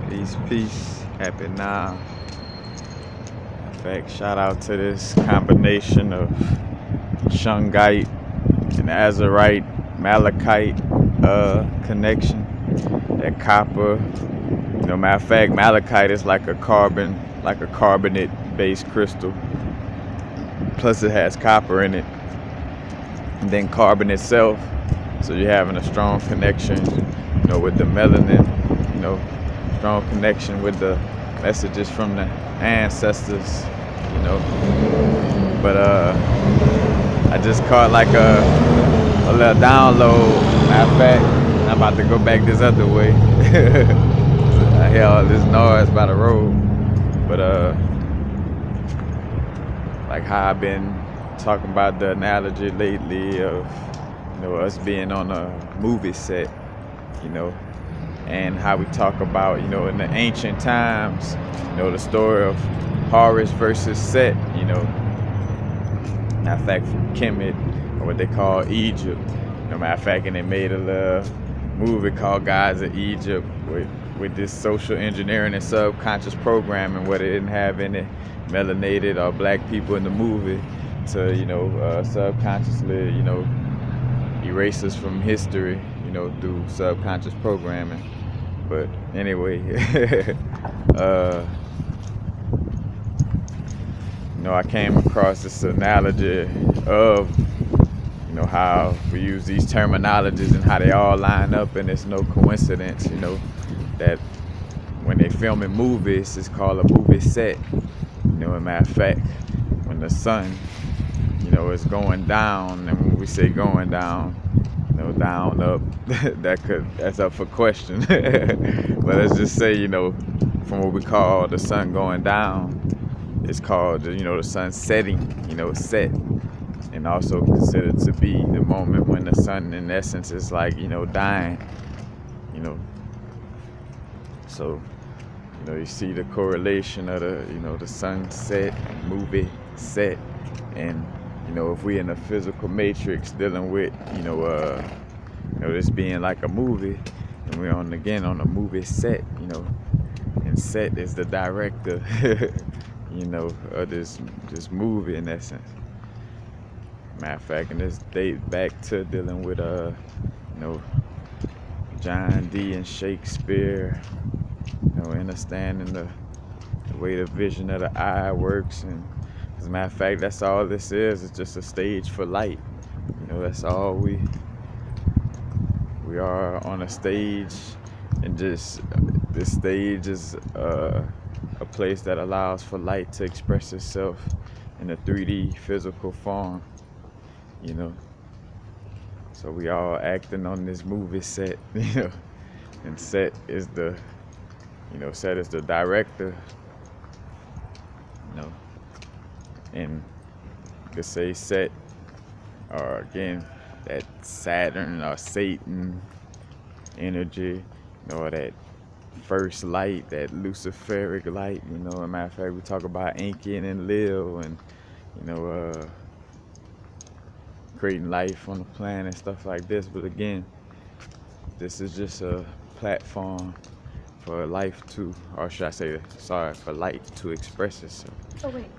Peace, peace. Happy now. In fact, shout out to this combination of Shungite and Azurite, Malachite connection. That copper. Matter of fact, Malachite is like a carbonate based crystal. Plus, it has copper in it. And then carbon itself. So you're having a strong connection, with the melanin, strong connection with the messages from the ancestors, you know. But I just caught like a little download. Matter of fact, I'm about to go back this other way. I hear all this noise by the road. But like how I've been talking about the analogy lately of us being on a movie set, and how we talk about, in the ancient times, the story of Horus versus Set, matter of fact, from Kemet, or what they call Egypt. Matter of fact, and they made a little movie called Gods of Egypt with this social engineering and subconscious programming where they didn't have any melanated or black people in the movie to, subconsciously, erase us from history, through subconscious programming. But anyway, I came across this analogy of, how we use these terminologies and how they all line up, and it's no coincidence, that when they filming movies, it's called a movie set. As a matter of fact, when the sun, is going down, and when we say going down, down, up, that's up for question. But let's just say, from what we call the sun going down, it's called, the sun setting, set. And also considered to be the moment when the sun, in essence, is like, dying, So, you see the correlation of the sunset, movie set, and if we in the physical matrix dealing with, this being like a movie, and we're on a movie set, and set is the director, of this movie in essence. Matter of fact, and this date back to dealing with John Dee and Shakespeare, understanding the way the vision of the eye works. And as a matter of fact, that's all this is. It's just a stage for light. That's all we are on a stage, and just this stage is a place that allows for light to express itself in a 3D physical form. So we all acting on this movie set, and set is the director, and you could say set, or again, that Saturn or Satan energy, or that first light, that Luciferic light, As a matter of fact, we talk about Enki and Lil, and, creating life on the planet, stuff like this. But again, this is just a platform for life to, or should I say, for light to express itself. Oh, wait.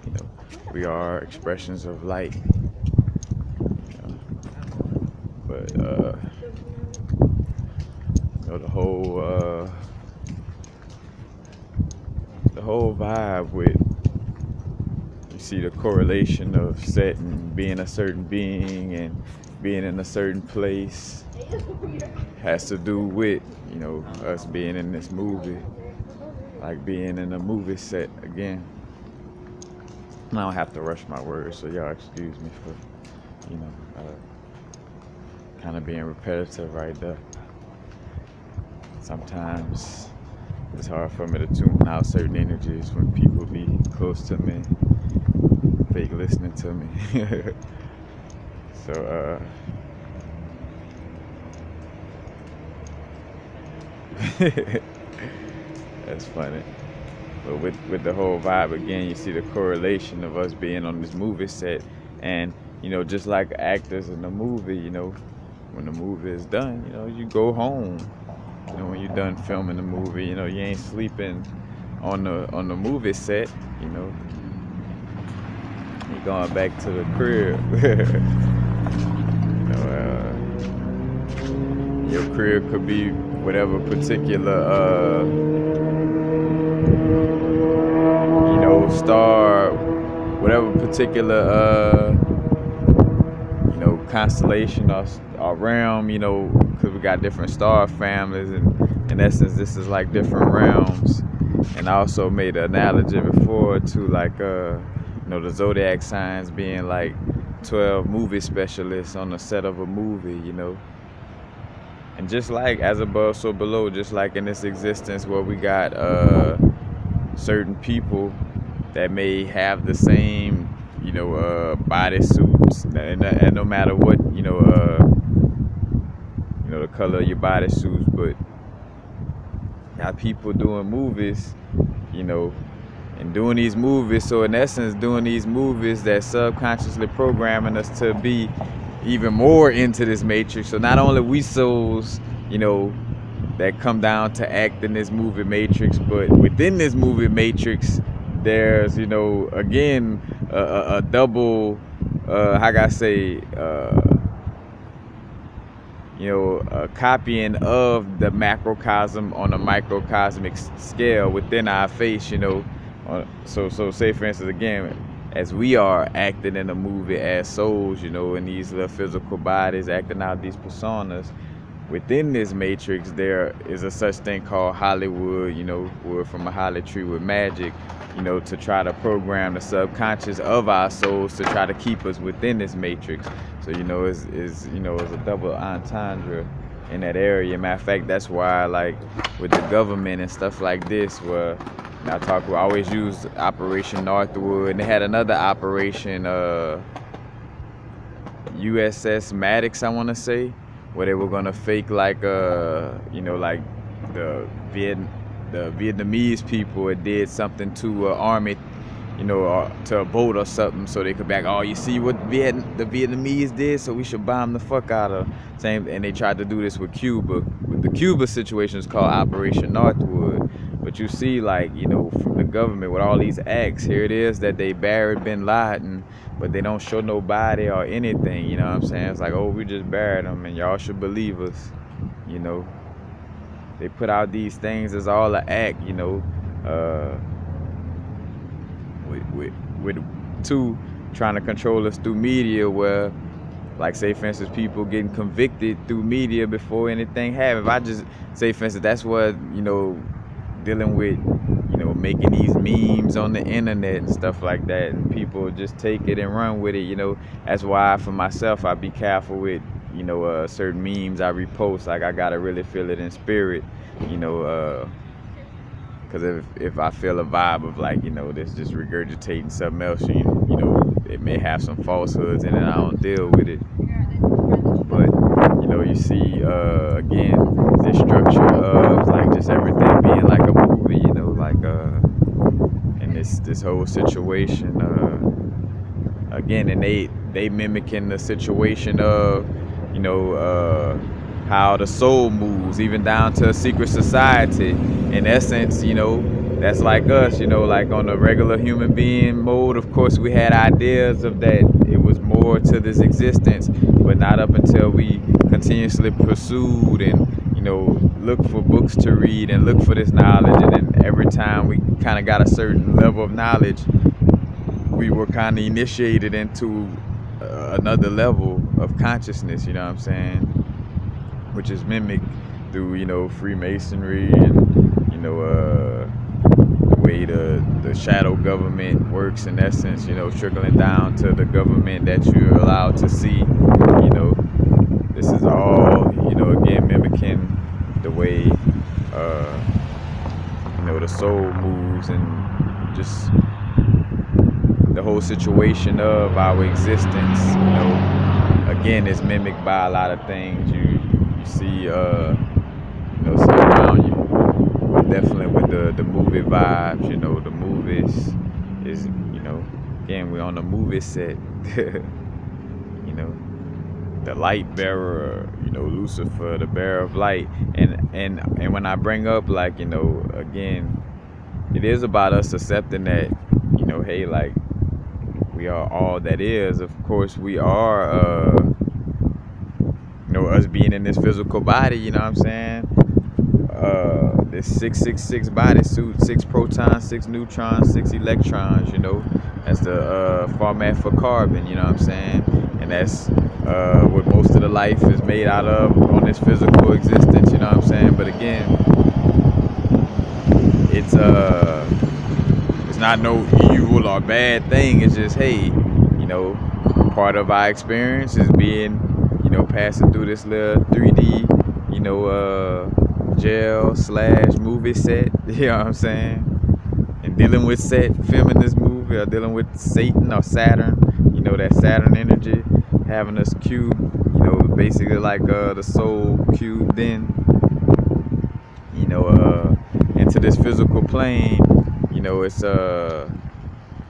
We are expressions of light. But the whole vibe with, you see the correlation of Set and being a certain being and being in a certain place has to do with, us being in this movie, like being in a movie set again. I don't have to rush my words, so y'all excuse me for, kind of being repetitive right there. Sometimes it's hard for me to tune out certain energies when people be close to me, fake listening to me. So, that's funny. But with the whole vibe, again, you see the correlation of us being on this movie set, and just like actors in the movie, when the movie is done, you go home, You know, when you're done filming the movie, you know, you ain't sleeping on the movie set. You know, you're going back to the crib. You know, your crib could be whatever particular, you know, star, whatever particular, you know, constellation or realm, you know, because we got different star families, and in essence, this is like different realms. And I also made an analogy before to like, you know, the zodiac signs being like 12 movie specialists on the set of a movie, you know. And just like as above, so below, just like in this existence where we got certain people that may have the same, you know, body suits, and no matter what, you know, the color of your body suits, but got people doing movies, you know, and doing these movies. So in essence, doing these movies that subconsciously programming us to be even more into this matrix. So not only we souls, you know, that come down to act in this movie matrix, but within this movie matrix, there's, you know, again, a double, how can I say, you know, copying of the macrocosm on a microcosmic scale within our face, you know. So say for instance, again, as we are acting in a movie as souls, you know, in these little physical bodies, acting out these personas, within this matrix, there is a such thing called Hollywood, you know, wood from a holly tree with magic, you know, to try to program the subconscious of our souls to try to keep us within this matrix. So, you know, you know, it's a double entendre in that area. Matter of fact, that's why, like, with the government and stuff like this, where we always use Operation Northwood, and they had another operation, USS Maddox, I want to say, where they were gonna fake like, you know, like the the Vietnamese people had did something to army, you know, or to a boat or something, so they could back. Oh, you see what the Vietnamese did, so we should bomb the fuck out of same. And they tried to do this with Cuba. With the Cuba situation, is called Operation Northwood. But you see, like, you know, from the government with all these acts, here it is that they buried Bin Laden, but they don't show no body or anything. You know what I'm saying? It's like, oh, we just buried him, and y'all should believe us. You know, they put out these things as all an act. You know, uh, with two trying to control us through media, where, like, say for instance, people getting convicted through media before anything happened. If I just say for instance, that's what, you know, dealing with, you know, making these memes on the internet and stuff like that, and people just take it and run with it. You know, that's why for myself I be careful with, you know, certain memes I repost. Like, I gotta really feel it in spirit, you know, because if I feel a vibe of, like, you know, this just regurgitating something else, you know, it may have some falsehoods in it, I don't deal with it. But, you know, you see, again, this structure of, like, just everything being like a movie, you know, like, and this whole situation, again, and they mimicking the situation of, you know, how the soul moves, even down to a secret society. In essence, you know, that's like us, you know, like on a regular human being mode. Of course, we had ideas of that it was more to this existence, but not up until we continuously pursued and, you know, look for books to read and look for this knowledge. And then every time we kind of got a certain level of knowledge, we were kind of initiated into another level of consciousness, you know what I'm saying? Which is mimicked through, you know, Freemasonry and, you know, the way the shadow government works, in essence, you know, trickling down to the government that you're allowed to see. You know, this is all, you know, again, mimicking the way, you know, the soul moves, and just the whole situation of our existence, you know, again, is mimicked by a lot of things you see, you know, see around you. But definitely with the movie vibes, you know, the movies is, you know, again, we're on the movie set, you know. the light bearer, Lucifer, the bearer of light. And when I bring up, like, again, it is about us accepting that, hey, like, we are all that is. Of course, we are, us being in this physical body, you know what I'm saying? This 666 bodysuit, 6 protons, 6 neutrons, 6 electrons, that's the format for carbon, you know what I'm saying? And that's what most of the life is made out of on this physical existence, you know what I'm saying? But again, it's not no evil or bad thing. It's just, hey, part of our experience is being, passing through this little 3D, jail / movie set, you know what I'm saying? And dealing with filming this movie, or dealing with Satan or Saturn, that Saturn energy, having us cube, basically like the soul cubed in, into this physical plane.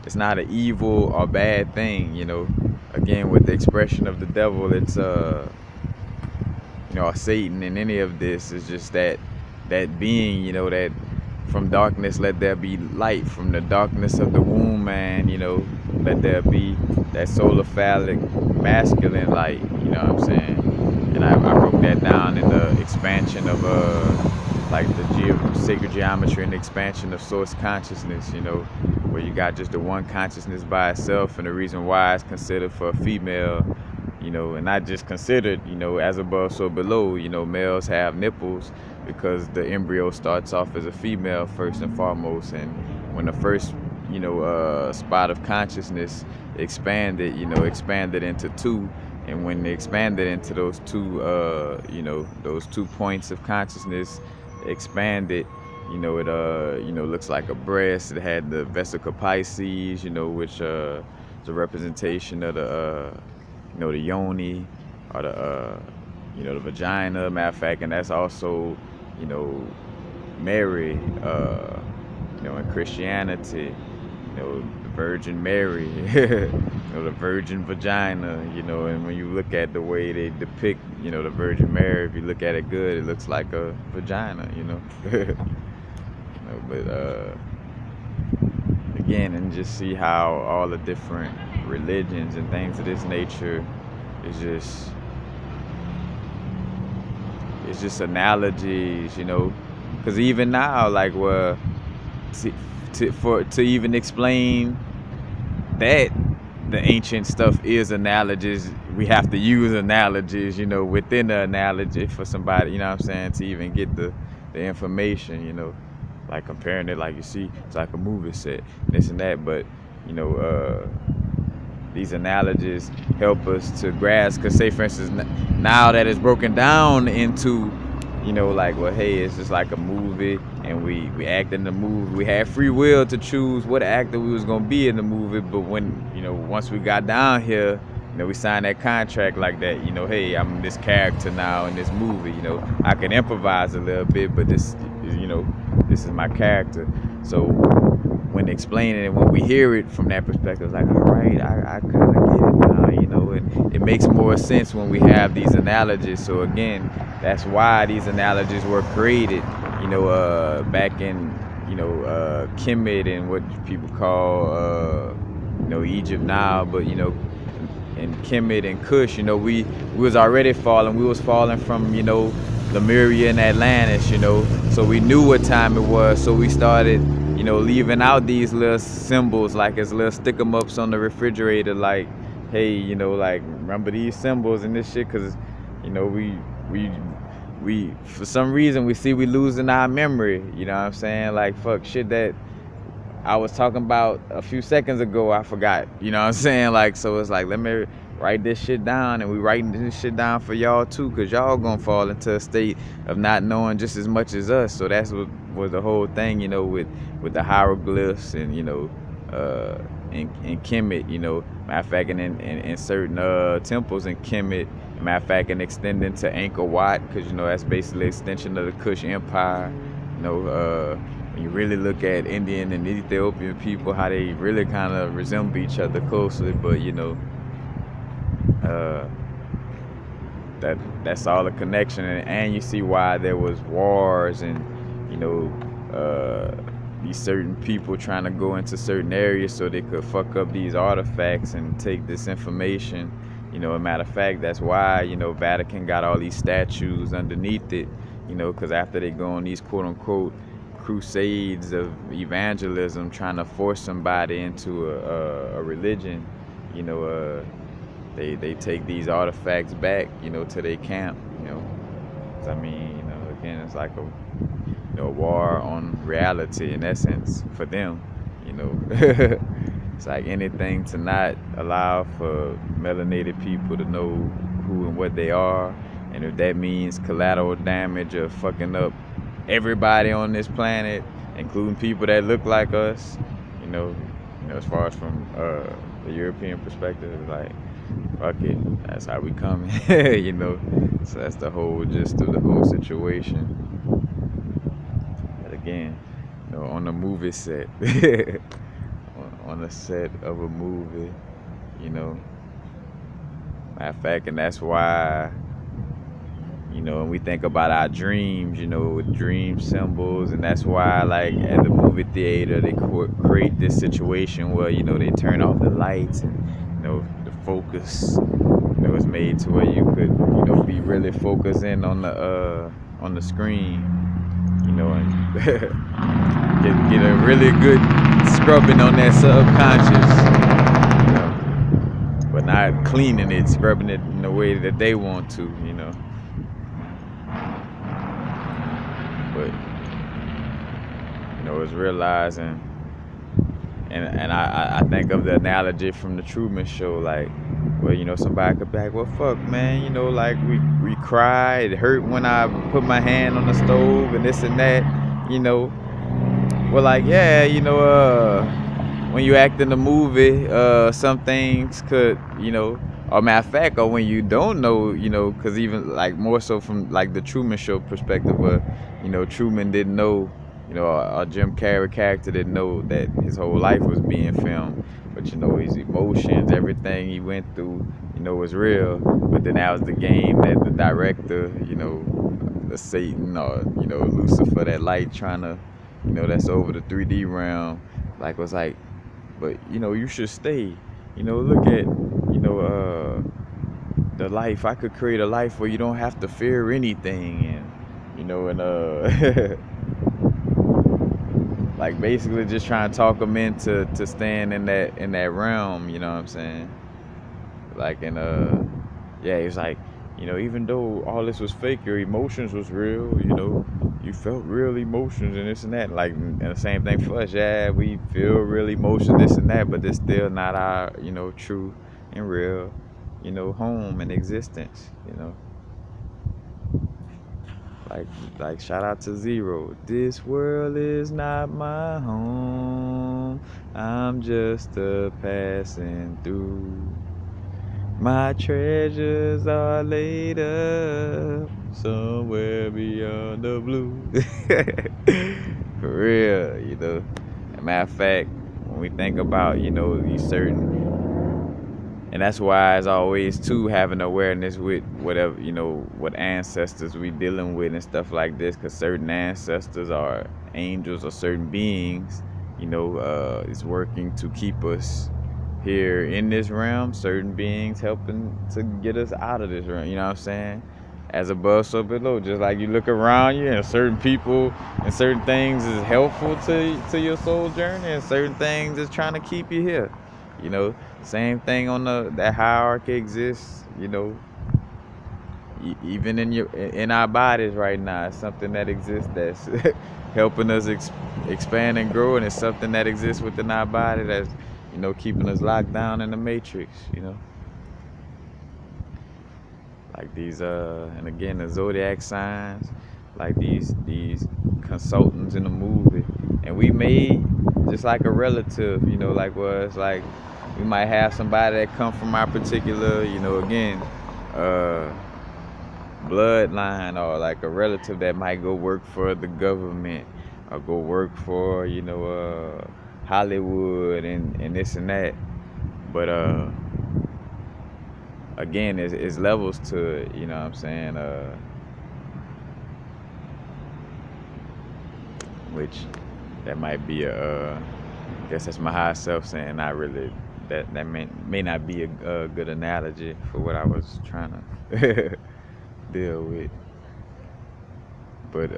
It's not an evil or bad thing, Again, with the expression of the devil, it's or Satan in any of this is just that being, that from darkness let there be light, from the darkness of the womb, man, let there be that solar phallic masculine light, you know what I'm saying? And I broke that down in the expansion of like the sacred geometry and the expansion of source consciousness, where you got just the one consciousness by itself, and the reason why it's considered for a female, and not just considered, as above, so below. Males have nipples because the embryo starts off as a female first and foremost, and when the first, spot of consciousness expanded into two, and when they expanded into those two, those 2 points of consciousness expanded, it looks like a breast. It had the vesica pisces, which is a representation of the the yoni, or the vagina. Matter of fact, and that's also, Mary, in Christianity, the Virgin Mary, the Virgin Vagina, and when you look at the way they depict, the Virgin Mary, if you look at it good, it looks like a vagina, but again, and just see how all the different religions and things of this nature is just analogies, because even now, like, well, to even explain that the ancient stuff is analogies, we have to use analogies, within the analogy for somebody, what I'm saying, to even get the information, like comparing it, like you see, it's like a movie set, this and that. But these analogies help us to grasp, because say for instance, now that it's broken down into, like, well, hey, it's just like a movie, and we act in the movie. We had free will to choose what actor we was gonna be in the movie, but when, once we got down here, we signed that contract like that, hey, I'm this character now in this movie, I can improvise a little bit, but this is, this is my character. So when explaining it, when we hear it from that perspective, it's like, all right, I kind of get it now, it makes more sense when we have these analogies. So again, that's why these analogies were created, back in, Kemet, and what people call, Egypt now, but, in Kemet and Kush, we was already falling. We was falling from, Lemuria and Atlantis, so we knew what time it was. So we started, leaving out these little symbols, like as little stick-em-ups on the refrigerator, like, hey, like, remember these symbols and this shit, because, we for some reason we losing our memory, you know what I'm saying? Like, fuck, shit that I was talking about a few seconds ago, I forgot, you know what I'm saying? Like, so it's like, let me write this shit down, and we writing this shit down for y'all too, because y'all gonna fall into a state of not knowing just as much as us. So that's what was the whole thing, with the hieroglyphs, and in Kemet, matter of fact, in certain temples in Kemet, matter of fact, and extending to Angkor Wat, because that's basically an extension of the Kush Empire. When you really look at Indian and Ethiopian people, how they really kind of resemble each other closely, but that's all the connection, and you see why there was wars and you know these certain people trying to go into certain areas so they could fuck up these artifacts and take this information. A matter of fact, that's why Vatican got all these statues underneath it. Because after they go on these quote unquote crusades of evangelism, trying to force somebody into a religion, you know, they take these artifacts back, to their camp, 'Cause I mean, again, it's like a war on reality in essence for them, you know. It's like anything to not allow for melanated people to know who and what they are, and if that means collateral damage of fucking up everybody on this planet, including people that look like us, as far as from the European perspective, like fuck it, that's how we coming, So that's the whole gist of the whole situation. But again, on the movie set, on the set of a movie, matter of fact, and that's why, when we think about our dreams, with dream symbols, and that's why, like, at the movie theater, they create this situation where, they turn off the lights and, the focus, is made to where you could, be really focusing on the screen, and get a really good scrubbing on that subconscious, but not cleaning it, scrubbing it in the way that they want to, But it's realizing, and I think of the analogy from the Truman Show, like, well, somebody could be like, well, fuck, man, like we cry, it hurt when I put my hand on the stove and this and that, well, like, yeah, when you act in the movie, some things could, or matter of fact, or when you don't know, because even like more so from like the Truman Show perspective, where Truman didn't know, or Jim Carrey character didn't know that his whole life was being filmed, but his emotions, everything he went through, was real. But then that was the game that the director, the Satan or Lucifer, that light trying to, that's over the 3D realm, like was like, but you should stay, look at, the life. I could create a life where you don't have to fear anything, and like basically just trying to talk them into staying in that realm, you know what I'm saying? Like, and yeah, it's like, even though all this was fake, your emotions was real, you felt real emotions and this and that. Like, and the same thing for us, yeah, we feel real emotions, this and that, but it's still not our, true and real, home and existence, Like shout out to Zero. This world is not my home. I'm just a passing through. My treasures are laid up somewhere beyond the blue. For real, As a matter of fact, when we think about, these certain, and that's why it's always too having awareness with whatever, what ancestors we dealing with and stuff like this, because certain ancestors are angels or certain beings, is working to keep us here in this realm, certain beings helping to get us out of this realm, you know what I'm saying? As above, so below. Just like you look around you, and certain people and certain things is helpful to your soul journey, and certain things is trying to keep you here. Same thing on that hierarchy exists, even in our bodies right now. It's something that exists that's helping us expand and grow, and it's something that exists within our body that's keeping us locked down in the matrix, like these and again the zodiac signs, like these consultants in the movie, and we made just like a relative, like it's like we might have somebody that come from our particular, again, bloodline, or like a relative that might go work for the government or go work for Hollywood and this and that. But again, it's levels to it, you know what I'm saying? Which that might be I guess that's my higher self saying not really, that may not be a good analogy for what I was trying to deal with. But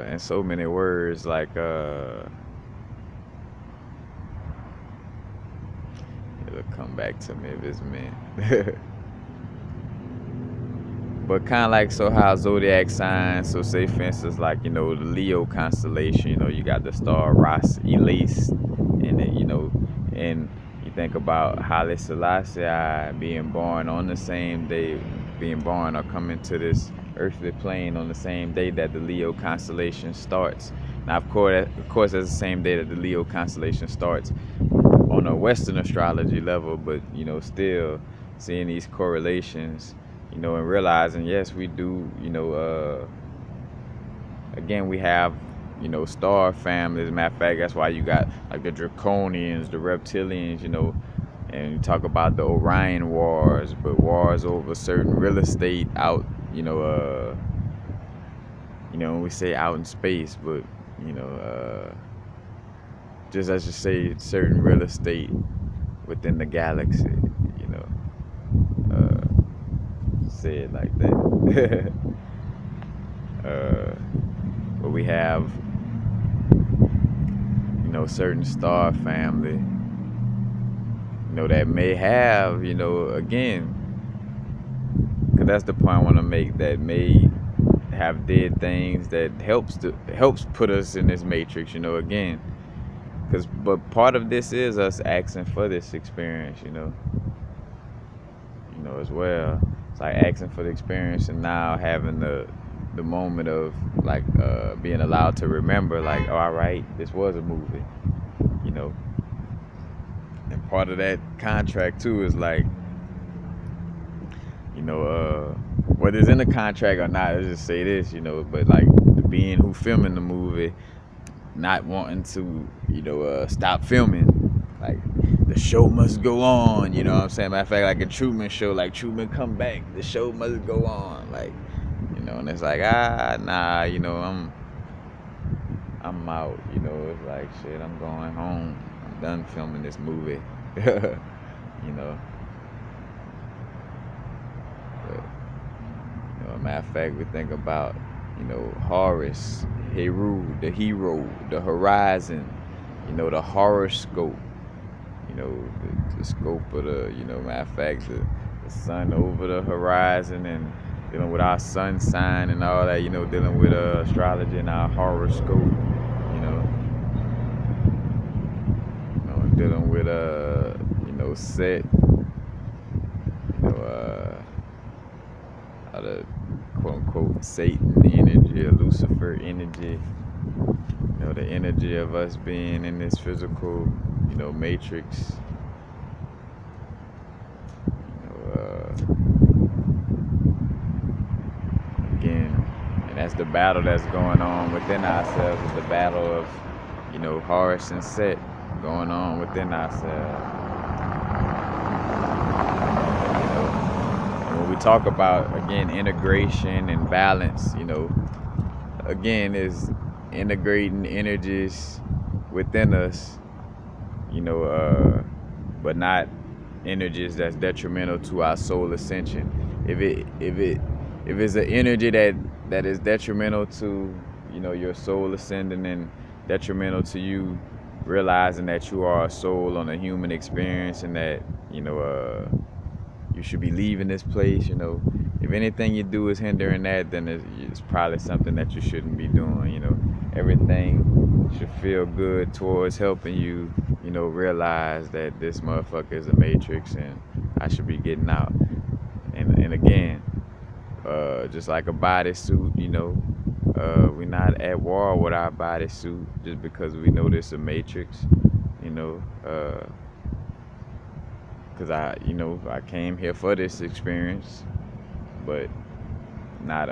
in so many words, like it'll come back to me if it's meant. But kind of like, so how zodiac signs, so say for instance, like, the Leo constellation, you got the star Ras Elise in it, and you think about Haile Selassie being born on the same day, being born or coming to this earthly plane on the same day that the Leo constellation starts. Now, of course, that's the same day that the Leo constellation starts on a Western astrology level, but still seeing these correlations, and realizing, yes, we do, again, we have, star families. As a matter of fact, that's why you got like the Draconians, the Reptilians, and you talk about the Orion Wars, but wars over certain real estate out, when we say out in space, but just as you say, certain real estate within the galaxy, you know, say it like that. But we have, certain star family, that may have, again, because that's the point I want to make, that may have did things that helps put us in this matrix, again, but part of this is us asking for this experience, as well. It's like asking for the experience and now having the moment of like being allowed to remember, like, oh, all right, this was a movie, and part of that contract too is like, whether it's in the contract or not, let's just say this, but like the being who filming the movie not wanting to, stop filming, like the show must go on, you know what I'm saying? Matter of fact, like a Truman Show, like Truman come back, the show must go on, like, and it's like, nah, I'm out, it's like, shit, I'm going home, I'm done filming this movie, you know. But, matter of fact, we think about, Horus, Heru, the hero, the horizon, the horoscope, the scope of the, matter of fact, the sun over the horizon, and dealing with our sun sign and all that, dealing with astrology and our horoscope, dealing with Set, the quote unquote Satan energy or Lucifer energy, the energy of us being in this physical, matrix, again, and that's the battle that's going on within ourselves, is the battle of, Horus and Set going on within ourselves. And when we talk about, again, integration and balance, again, is integrating energies within us, but not energies that's detrimental to our soul ascension. If it's an energy that is detrimental to, your soul ascending, and detrimental to you realizing that you are a soul on a human experience, and that, you should be leaving this place, if anything you do is hindering that, then it's probably something that you shouldn't be doing, everything should feel good towards helping you, realize that this motherfucker is a matrix and I should be getting out. And again, just like a bodysuit, we're not at war with our bodysuit just because we know this is a matrix, because I came here for this experience, but not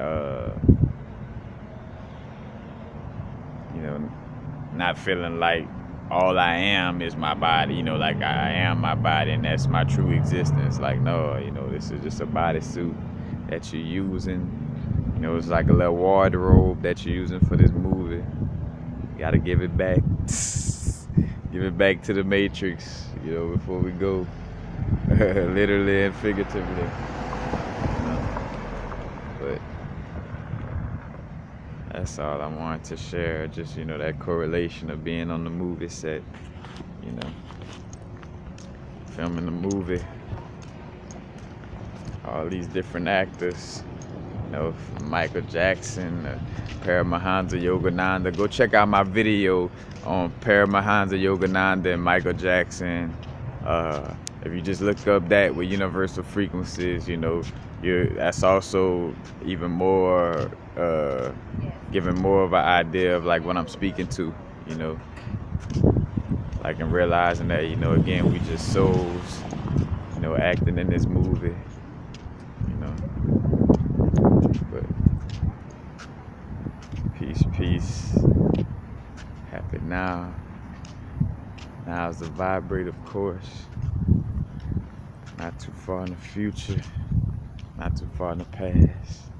not feeling like all I am is my body, you know, like I am my body and that's my true existence. Like, no, you know, this is just a bodysuit that you're using. You know, it's like a little wardrobe that you're using for this movie. You gotta give it back. Give it back to the Matrix, you know, before we go. Literally and figuratively. You know? But that's all I wanted to share. Just, you know, that correlation of being on the movie set, you know, filming the movie. All these different actors, you know, Michael Jackson, Paramahansa Yogananda. Go check out my video on Paramahansa Yogananda and Michael Jackson. If you just look up that with universal frequencies, you know, that's also even more giving more of an idea of like what I'm speaking to, you know, like and realizing that, you know, again, we just souls, you know, acting in this movie, you know. But peace. Happy now. Now's the vibrate, of course. Not too far in the future, not too far in the past.